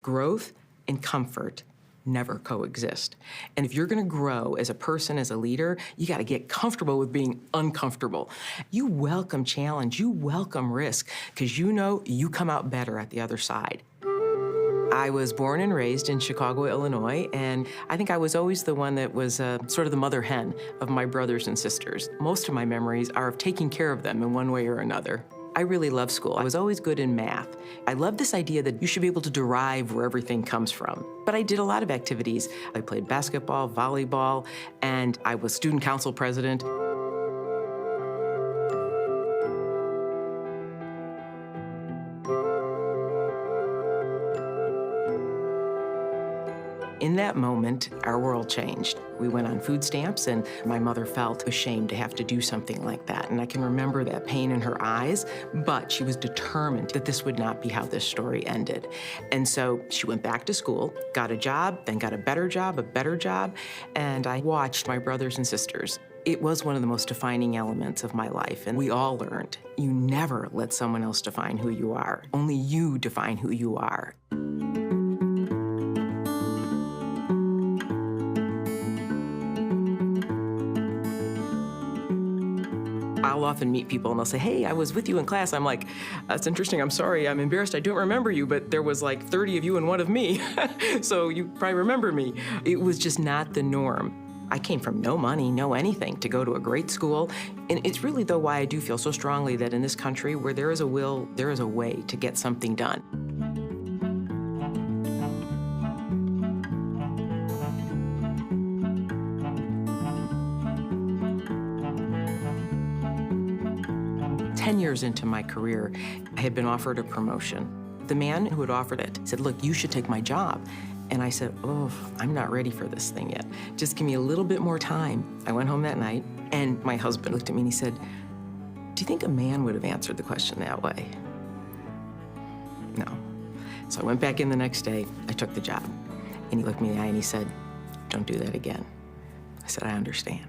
Growth and comfort never coexist. And if you're gonna grow as a person, as a leader, you gotta get comfortable with being uncomfortable. You welcome challenge, you welcome risk, because you know you come out better at the other side. I was born and raised in Chicago, Illinois, and I think I was always the one that was sort of the mother hen of my brothers and sisters. Most of my memories are of taking care of them in one way or another. I really love school. I was always good in math. I love this idea that you should be able to derive where everything comes from. But I did a lot of activities. I played basketball, volleyball, and I was student council president. In that moment, our world changed. We went on food stamps, and my mother felt ashamed to have to do something like that. And I can remember that pain in her eyes, but she was determined that this would not be how this story ended. And so she went back to school, got a job, then got a better job, and I watched my brothers and sisters. It was one of the most defining elements of my life, and we all learned, you never let someone else define who you are. Only you define who you are. I'll often meet people and they'll say, hey, I was with you in class. I'm like, that's interesting, I'm sorry, I'm embarrassed, I don't remember you, but there was like 30 of you and one of me, so you probably remember me. It was just not the norm. I came from no money, no anything, to go to a great school. And it's really, though, why I do feel so strongly that in this country, where there is a will, there is a way to get something done. Ten years into my career, I had been offered a promotion. The man who had offered it said, look, you should take my job. And I said, oh, I'm not ready for this thing yet. Just give me a little bit more time. I went home that night, and my husband looked at me and he said, do you think a man would have answered the question that way? No. So I went back in the next day, I took the job. And he looked me in the eye and he said, don't do that again. I said, I understand.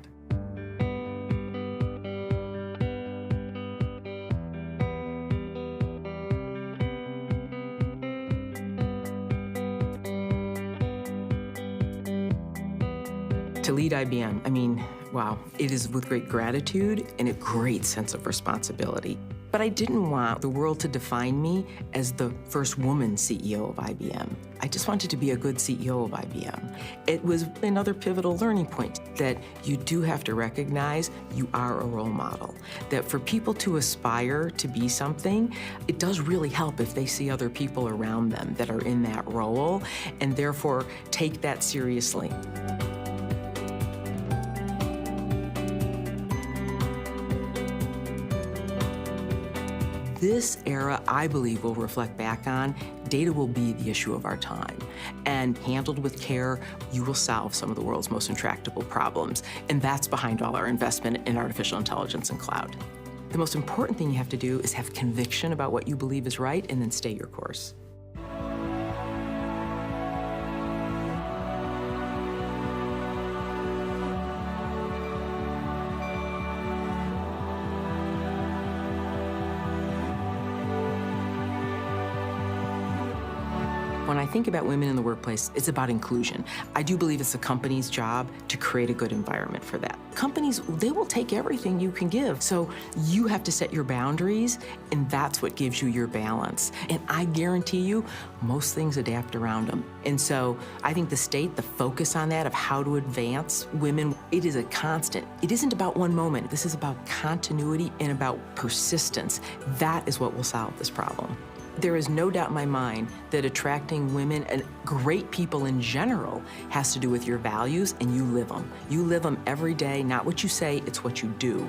To lead IBM, I mean, wow, it is with great gratitude and a great sense of responsibility. But I didn't want the world to define me as the first woman CEO of IBM. I just wanted to be a good CEO of IBM. It was another pivotal learning point that you do have to recognize you are a role model. That for people to aspire to be something, it does really help if they see other people around them that are in that role, and therefore take that seriously. This era, I believe, will reflect back on, data will be the issue of our time. And handled with care, you will solve some of the world's most intractable problems. And that's behind all our investment in artificial intelligence and cloud. The most important thing you have to do is have conviction about what you believe is right and then stay your course. When I think about women in the workplace, it's about inclusion. I do believe it's a company's job to create a good environment for that. Companies, they will take everything you can give. So you have to set your boundaries, and that's what gives you your balance. And I guarantee you, most things adapt around them. And so I think the state, the focus on that of how to advance women, it is a constant. It isn't about one moment. This is about continuity and about persistence. That is what will solve this problem. There is no doubt in my mind that attracting women and great people in general has to do with your values, and you live them. You live them every day, not what you say, it's what you do.